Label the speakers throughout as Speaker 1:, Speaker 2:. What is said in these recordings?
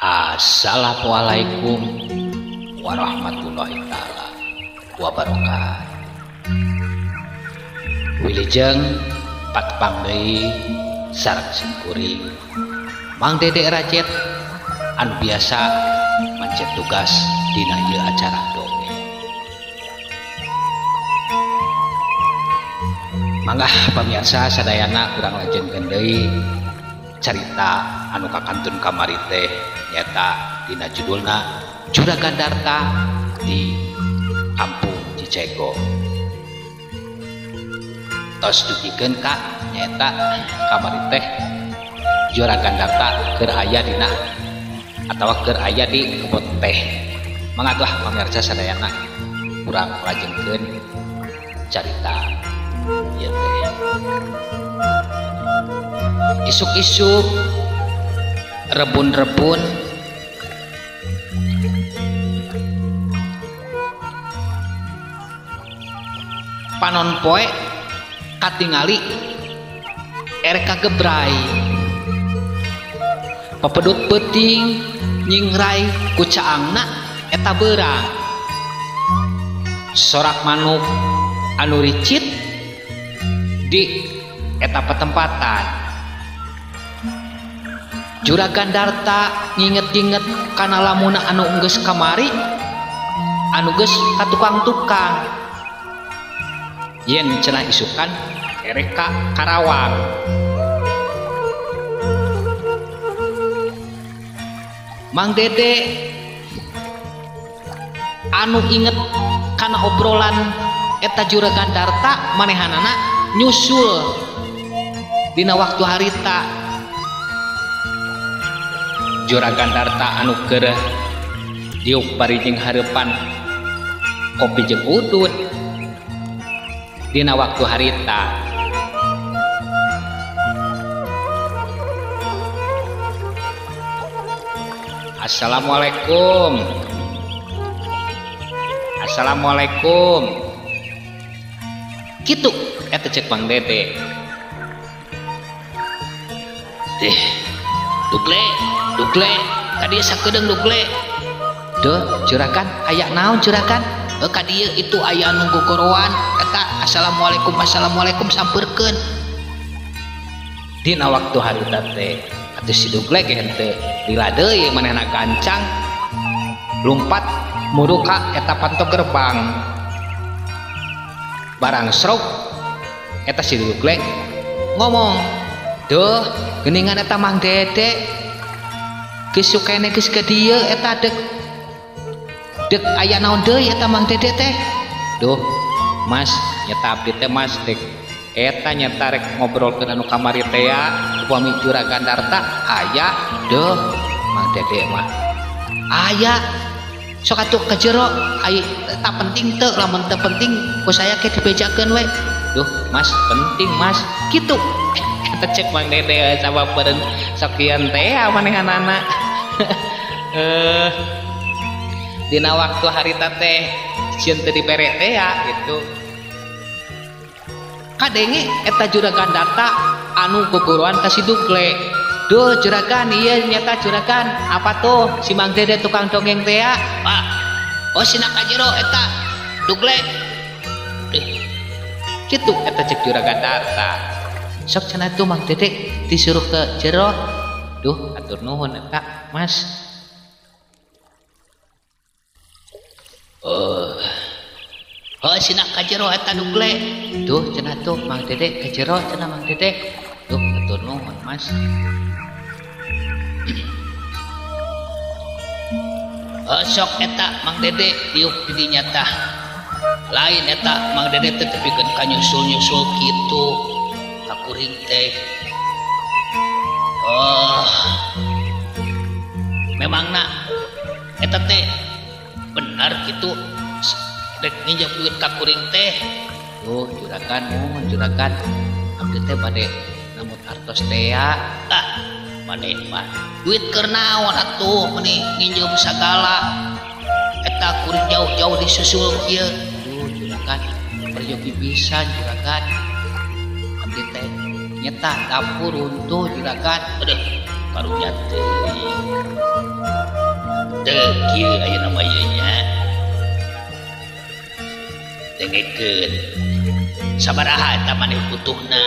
Speaker 1: Assalamualaikum warahmatullahi taala wabarakatuh. Wilujeng patepang deui sareng singkuring Mang Dede Racet anu biasa mancet tugas dina ieu acara dongeng. Mangga pamirsa sadayana urang lajengkeun deui carita anu kakantun kamari teh nyata dina judulna Juragan Darta di Kampung Cicego. Tos dugikeun ka nyata kamari teh Juragan Darta keur aya dina atawa keur aya di kebon teh. Mangga pamirsa sadayana urang lajengkeun carita ieu teh. Isuk-isuk rebun-rebun panon poe katingali erek kagebrai papedut peuting nyingrai ku caangna eta beurang sorak manuk anu ricit di eta petempatan. Juragan Darta nginget-inget kana lamuna anu geus kamari anu geus ka tukang-tukang yen cenah isukan erek ka Karawang. Mang Dede anu inget kana obrolan eta Juragan Darta manehanana nyusul dina waktu harita. Juragan Darta anu keur diuk parijing hareupan kopi jeung udud dina waktu harita. Assalamualaikum. Assalamualaikum. Kitu eta cek Mang Dede. Dugle kadieu sakedeung dugle. Duh, Juragan aya naon Juragan? Kadieu itu aya anu gogorowan eta assalamualaikum sampeurkeun. Dina waktu harita teh atuh si dugle ge henteu lila deui manehna gancang lumpat mudu ka eta panto gerbang. Barang srok eta si dugle ngomong, "Duh, geuningan eta Mang Dede geus sukene geus ka dieu eta dek aya naon deui eta Mang Dede teh." Duh Mas nyata abdi teh Mas dek eta nyata rek ngobrolkeun anu kamari teh upami Juragan Darta aya. Duh Mang Dede mah aya sok atuh ka jero ai tak penting teu lamun teu penting ku saya ke dibejakeun we. Duh Mas penting Mas kitu eta cek Mang Dede sababeun sakian teh manehanana. Dina waktu harita teh sieun teu dibere teh gitu. Kadenge eta Juragan Darta anu gogoroan ka si dugle. Duh Juragan ieu nyata Juragan apa tuh si Mang Dede tukang dongeng teh Pak. Oh sina ka jero eta dugle. Kitu eta cek Juragan Darta. Sok cenah tuh Mang Dede disuruh ke jero. Duh atur nuhun eta Mas. Oh sina ka jero eta dugle. Duh cenah tuh Mang Dede ka jero cenah Mang Dede. Duh atur nuhun Mas. Sok eta Mang Dede diuk di dinya tah. Lain eta Mang Dede teh tepikeun ka nyusul-nyusul kitu ka kuring teh. Memangna eta teh benar kitu rek nginjem duit ka kuring teh. Duh Juragan mohon Juragan abdi teh bade namun artos teh maneh mah duit keur naon atuh meuni nginjem sagala eta kuring jauh-jauh disusul kieu. Duh Juragan perjogi pisan Juragan abdi teh nyeta dapur runtuh Juragan. Aduh
Speaker 2: karunya teuing teu kieu ayeuna mah ieu nya dengekeun sabaraha eta maneh butuhna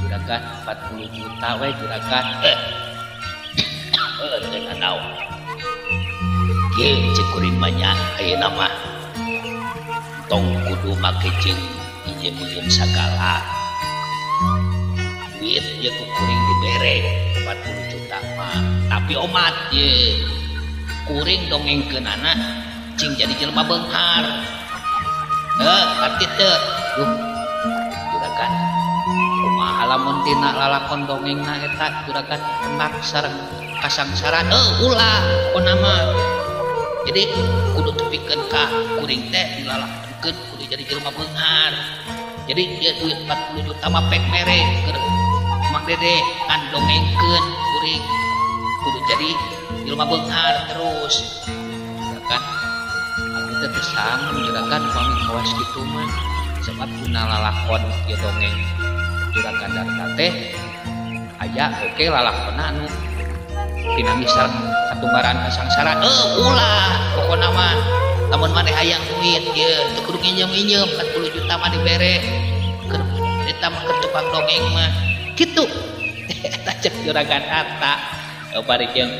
Speaker 2: juragan 40 juta we juragan dengan naon kieu cek kuring mah nya ayeuna mah tong kudu make jeung ijem-ijem sagala duit ya ku kuring dibere 40 juta mah tapi omat ye kuring dongengkeun anak cing jadi jelema beunghar arti teu juragan kumaha lamun tina lalakon dongengna eta juragan kenak sareng kasangsaran ulah pokona mah jadi kudu tepikeun ka kuring teh dilalakeun kudu jadi jelema beunghar jadi dia duit 40 juta mah pek mere keur Mang Dede kan dongengkeun kuring kudu jadi jelema beunghar terus kan abi teh teu sangun juragan pami kawas kitu mah sebab dina lalakon ieu dongeng juragan Darta teh aya oke lalakonna anu pinami sareng katunggaran kasangsara ulah pokona mah lamun maneh hayang duit ieu teu kudu nginjem-injem 40 juta mah dibere keur eta mah keur tukang dongeng mah kitu eta cek juragan Darta bari jeung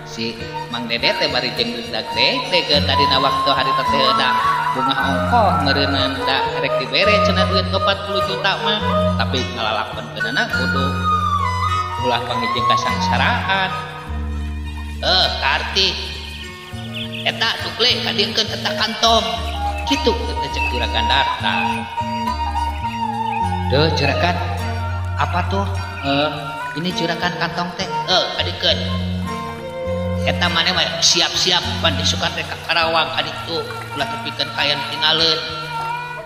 Speaker 2: si Mang Dede teh bari jeung budak teh ke tadina waktu hari teh da bunga ongkoh meureunna da rek dibere cenah duit 40 juta mah tapi ngalalakkeunna kudu ulah pangijeng kasangsaraan karti eta tukle kadiekeun eta kantong kitu eta cek juragan Darta deuh juragan apa tuh ini juragan kantong teh kadiekeun eta maneh mah siap-siap pan disukan rek ka Karawang kaditu ulah tepikeun kayan tingaleun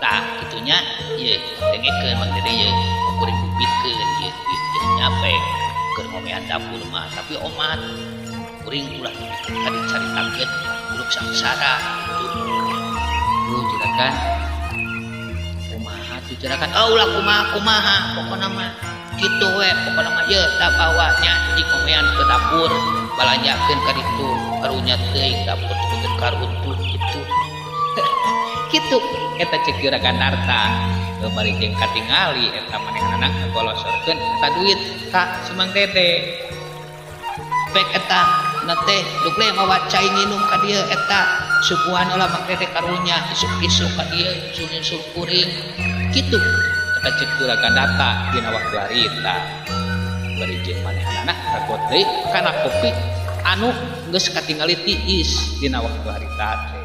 Speaker 2: tah kitunya ieu dengekeun Mang Dede ieu kuring bibitkeun ieu duit nyape keur ngomean dapur mah tapi omat kuring ulah tadi caritakeun uluk sangsara gitu juragan kumaha tuh juragan ulah kumaha pokona mah kitu we pokona mah ieu da bawanya di ngomean ke dapur balanjakeun ka ditu karunya teuing dapur teu karuntuh kitu kitu eta cek juragan Darta bari jeung katingali eta manehna ngagolosorkeun eta duit ka si Mang Dede pek eta na teh dugle mawa cai nginum ka dieu eta suguhan ulah Mang Dede karunya isuk-isuk ka dieu nyusul kuring kitu eta cek juragan Darta dina waktu harita bari jeung manehna kagot deui kana kopi anu geus katingali tiis dina waktu harita